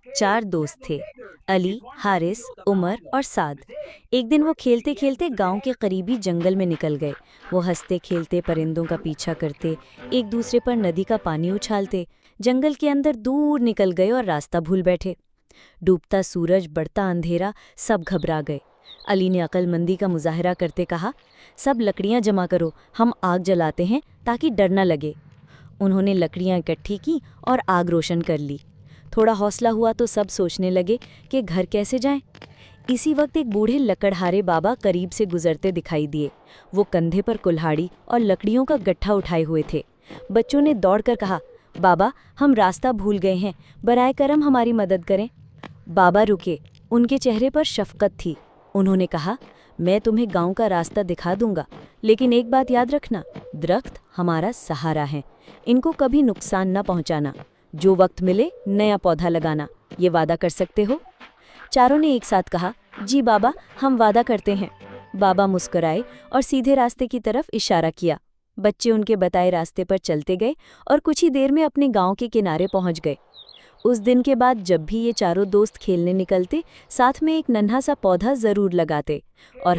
4 दोस्त थे, अली, हारिस, उमर और साद। एक दिन वो खेलते खेलते गांव के करीबी जंगल में निकल गए। वो हंसते खेलते परिंदों का पीछा करते, एक दूसरे पर नदी का पानी उछालते, जंगल के अंदर दूर निकल गए और रास्ता भूल बैठे। डूबता सूरज, बढ़ता अंधेरा, सब घबरा गए। अली ने अक्लमंदी का मुजाहरा करते कहा, सब लकड़ियां जमा करो, हम आग जलाते हैं ताकि डर न लगे। उन्होंने लकड़ियां इकट्ठी की और आग रोशन कर ली। थोड़ा हौसला हुआ तो सब सोचने लगे कि घर कैसे जाएं। इसी वक्त एक बूढ़े लकड़हारे बाबा करीब से गुजरते दिखाई दिए। वो कंधे पर कुल्हाड़ी और लकड़ियों का गट्ठा उठाए हुए थे। बच्चों ने दौड़कर कहा, बाबा, हम रास्ता भूल गए हैं, बराए करम हमारी मदद करें। बाबा रुके, उनके चेहरे पर शफकत थी। उन्होंने कहा, मैं तुम्हें गांव का रास्ता दिखा दूंगा, लेकिन एक बात याद रखना, दरख्त हमारा सहारा है, इनको कभी नुकसान न पहुंचाना। जो वक्त मिले नया पौधा लगाना, ये वादा कर सकते हो? चारों ने एक साथ कहा, जी बाबा, हम वादा करते हैं। बाबा मुस्कुराए और सीधे रास्ते की तरफ इशारा किया। बच्चे उनके बताए रास्ते पर चलते गए और कुछ ही देर में अपने गांव के किनारे पहुंच गए। उस दिन के बाद जब भी ये चारों दोस्त खेलने निकलते, साथ में एक नन्हा सा पौधा जरूर लगाते और